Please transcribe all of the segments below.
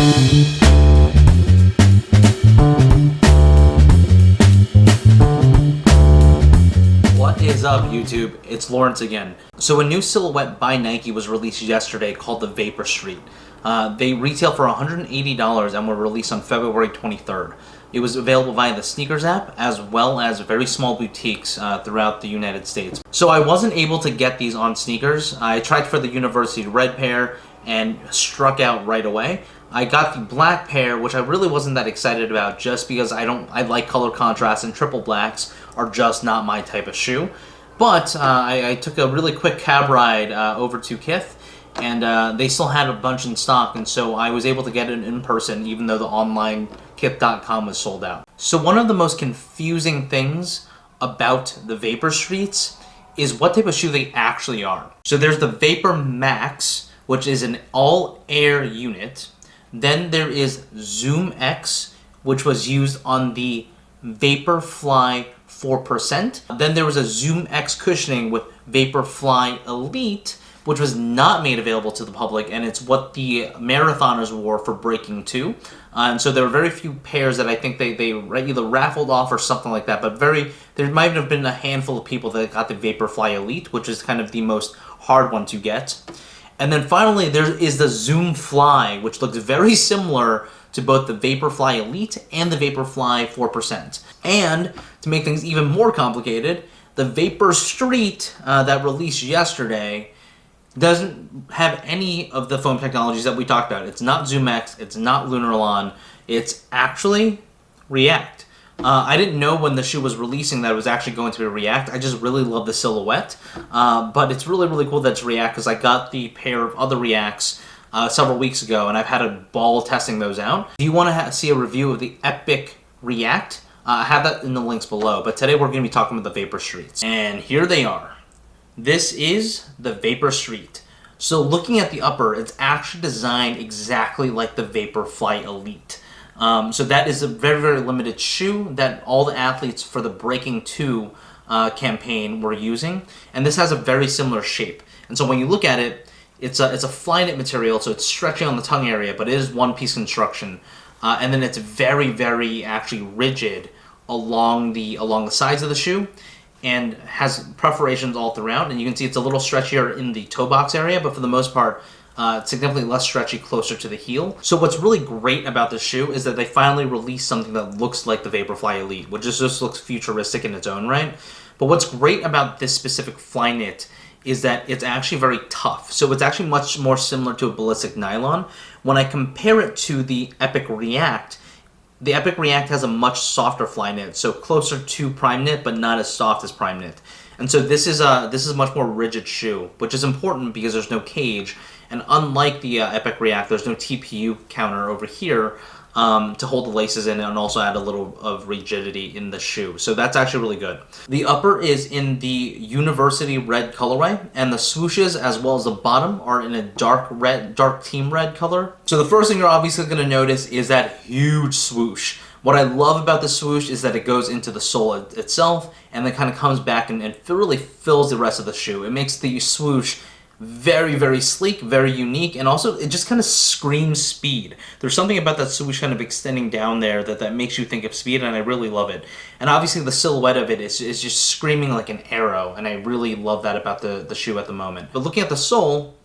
What is up, YouTube? It's Lawrence again. So a new silhouette by Nike was released yesterday called the Vapor Street. They retail for $180 and were released on February 23rd. It was available via the Sneakers app as well as very small boutiques throughout the United States. So I wasn't able to get these on sneakers. I tried for the University Red pair and struck out right away. I got the black pair, which I really wasn't that excited about just because I like color contrast, and triple blacks are just not my type of shoe. But I took a really quick cab ride over to Kith, and they still had a bunch in stock, and so I was able to get it in person even though the online kith.com was sold out. So one of the most confusing things about the Vapor Streets is what type of shoe they actually are. So there's the Vapor Max, which is an all-air unit. Then there is Zoom X, which was used on the Vaporfly 4%. Then there was a Zoom X cushioning with Vaporfly Elite, which was not made available to the public, and it's what the marathoners wore for Breaking 2. And so there were very few pairs that I think they either raffled off or something like that, but there might have been a handful of people that got the Vaporfly Elite, which is kind of the most hard one to get. And then finally, there is the Zoom Fly, which looks very similar to both the Vaporfly Elite and the Vaporfly 4%. And to make things even more complicated, the Vapor Street that released yesterday doesn't have any of the foam technologies that we talked about. It's not Zoom X, it's not Lunarlon, it's actually React. I didn't know when the shoe was releasing that it was actually going to be React. I just really love the silhouette, but it's really, really cool that it's React because I got the pair of other Reacts several weeks ago, and I've had a ball testing those out. If you want to see a review of the Epic React, I have that in the links below, but today we're going to be talking about the Vapor Streets. And here they are. This is the Vapor Street. So looking at the upper, it's actually designed exactly like the Vaporfly Elite. So that is a very, very limited shoe that all the athletes for the Breaking 2 campaign were using. And this has a very similar shape. And so when you look at it, it's a Flyknit material, so it's stretchy on the tongue area, but it is one-piece construction. And then it's very, very actually rigid along the sides of the shoe, and has perforations all throughout. And you can see it's a little stretchier in the toe box area, but for the most part, it's significantly less stretchy closer to the heel. So what's really great about this shoe is that they finally released something that looks like the Vaporfly Elite, which just looks futuristic in its own right. But what's great about this specific Flyknit is that it's actually very tough. So it's actually much more similar to a ballistic nylon. When I compare it to the Epic React, the Epic React has a much softer Flyknit, so closer to Prime Knit, but not as soft as Prime Knit. And so this is a much more rigid shoe, which is important because there's no cage. And unlike the Epic React, there's no TPU counter over here to hold the laces in and also add a little of rigidity in the shoe. So that's actually really good. The upper is in the University Red colorway, and the swooshes as well as the bottom are in a dark team red color. So the first thing you're obviously going to notice is that huge swoosh. What I love about the swoosh is that it goes into the sole itself and then kind of comes back and really fills the rest of the shoe. It makes the swoosh very, very sleek, very unique, and also it just kind of screams speed. There's something about that swoosh kind of extending down there that makes you think of speed, and I really love it. And obviously the silhouette of it is just screaming like an arrow, and I really love that about the shoe at the moment. But looking at the sole,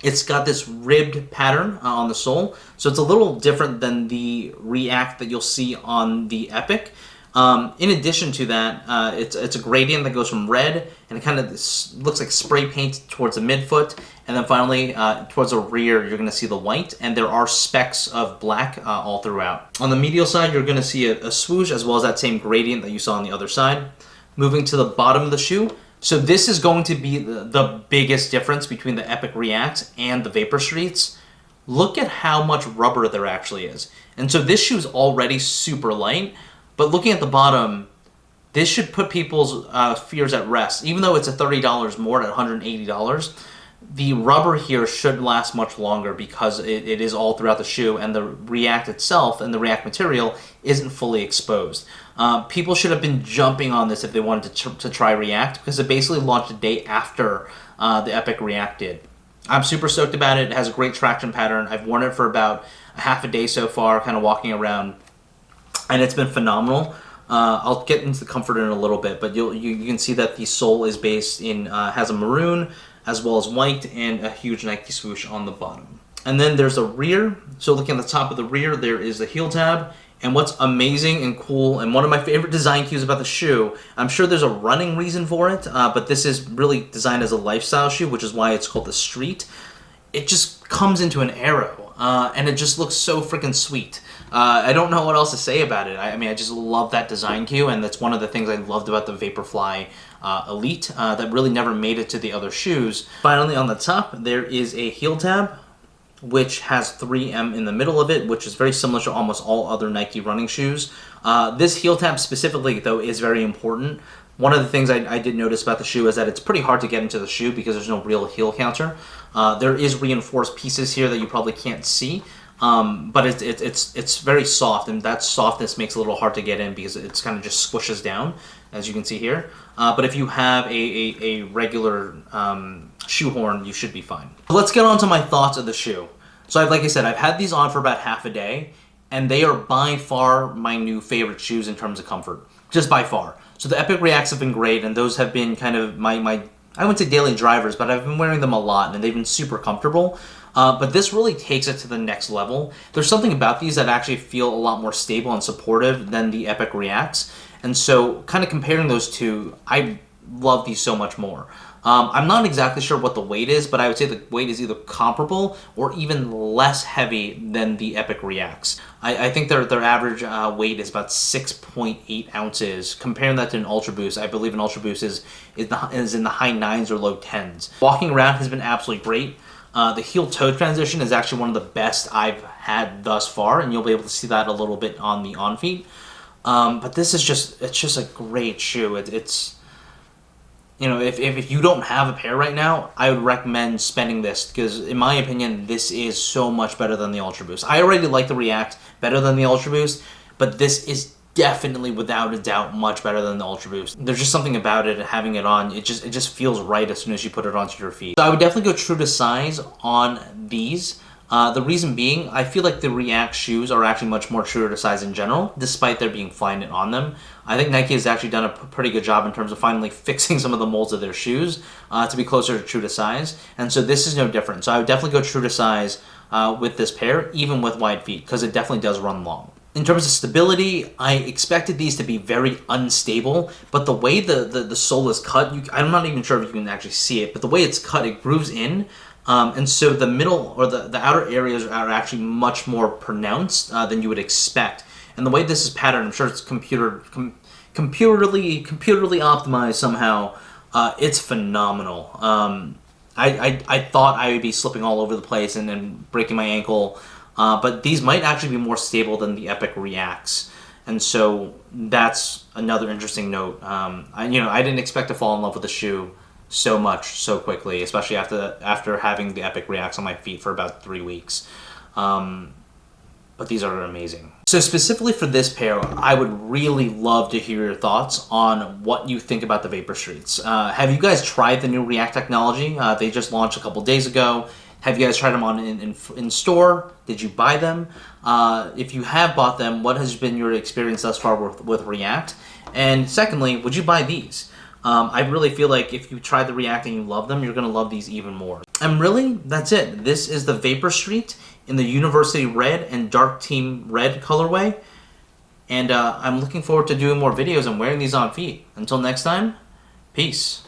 it's got this ribbed pattern on the sole, so it's a little different than the React that you'll see on the Epic. In addition to that, it's a gradient that goes from red, and it kind of looks like spray paint towards the midfoot, and then finally towards the rear you're going to see the white, and there are specks of black all throughout. On the medial side you're going to see a swoosh as well as that same gradient that you saw on the other side. Moving to the bottom of the shoe, so this is going to be the biggest difference between the Epic React and the Vapor Streets. Look at how much rubber there actually is. And so this shoe is already super light, but looking at the bottom, this should put people's fears at rest. Even though it's a $30 more at $180, the rubber here should last much longer because it is all throughout the shoe, and the React itself and the React material isn't fully exposed. People should have been jumping on this if they wanted to try React, because it basically launched a day after the Epic React did. I'm super stoked about it. It has a great traction pattern. I've worn it for about a half a day so far, kind of walking around, and it's been phenomenal. I'll get into the comfort in a little bit, but you can see that the sole is based in has a maroon as well as white and a huge Nike swoosh on the bottom. And then there's a rear. So looking at the top of the rear, there is the heel tab. And what's amazing and cool, and one of my favorite design cues about the shoe, I'm sure there's a running reason for it, but this is really designed as a lifestyle shoe, which is why it's called the Street. It just comes into an arrow, and it just looks so freaking sweet. I don't know what else to say about it. I mean, I just love that design cue, and that's one of the things I loved about the Vaporfly Elite that really never made it to the other shoes. Finally, on the top, there is a heel tab, which has 3M in the middle of it, which is very similar to almost all other Nike running shoes. This heel tab specifically, though, is very important. One of the things I did notice about the shoe is that it's pretty hard to get into the shoe because there's no real heel counter. There is reinforced pieces here that you probably can't see, but it's very soft, and that softness makes it a little hard to get in because it's kind of just squishes down, as you can see here. But if you have a regular shoehorn, you should be fine. Let's get on to my thoughts of the shoe. So like I said, I've had these on for about half a day, and they are by far my new favorite shoes in terms of comfort, just by far. So the Epic Reacts have been great, and those have been kind of my I wouldn't say daily drivers, but I've been wearing them a lot, and they've been super comfortable. But this really takes it to the next level. There's something about these that actually feel a lot more stable and supportive than the Epic Reacts. And so kind of comparing those two, I love these so much more. I'm not exactly sure what the weight is, but I would say the weight is either comparable or even less heavy than the Epic Reacts. I think their average weight is about 6.8 ounces. Comparing that to an Ultra Boost, I believe an Ultra Boost is in the high 9s or low 10s. Walking around has been absolutely great. The heel-toe transition is actually one of the best I've had thus far, and you'll be able to see that a little bit on the on-feet. But this is it's just a great shoe. It's you know, if you don't have a pair right now, I would recommend spending this because, in my opinion, this is so much better than the Ultra Boost. I already like the React better than the Ultra Boost, but this is definitely, without a doubt, much better than the Ultra Boost. There's just something about it, having it on, it just feels right as soon as you put it onto your feet. So I would definitely go true to size on these. The reason being, I feel like the React shoes are actually much more true to size in general, despite there being Flyknit on them. I think Nike has actually done a pretty good job in terms of finally fixing some of the molds of their shoes to be closer to true to size, and so this is no different. So I would definitely go true to size with this pair, even with wide feet, because it definitely does run long. In terms of stability, I expected these to be very unstable, but the way the sole is cut, I'm not even sure if you can actually see it, but the way it's cut, it grooves in. And so the middle or the outer areas are actually much more pronounced than you would expect. And the way this is patterned, I'm sure it's computerly optimized somehow. It's phenomenal. I thought I would be slipping all over the place and then breaking my ankle, but these might actually be more stable than the Epic Reacts. And so that's another interesting note. I didn't expect to fall in love with the shoe so much so quickly, especially after having the Epic Reacts on my feet for about 3 weeks. But these are amazing. So specifically for this pair, I would really love to hear your thoughts on what you think about the Vapor Streets. Have you guys tried the new React technology? They just launched a couple days ago. Have you guys tried them on in store? Did you buy them? If you have bought them, what has been your experience thus far with React? And secondly, would you buy these? I really feel like if you tried the React and you love them, you're going to love these even more. And really, that's it. This is the Vapor Street in the University Red and Dark Team Red colorway. And I'm looking forward to doing more videos and wearing these on feet. Until next time, peace.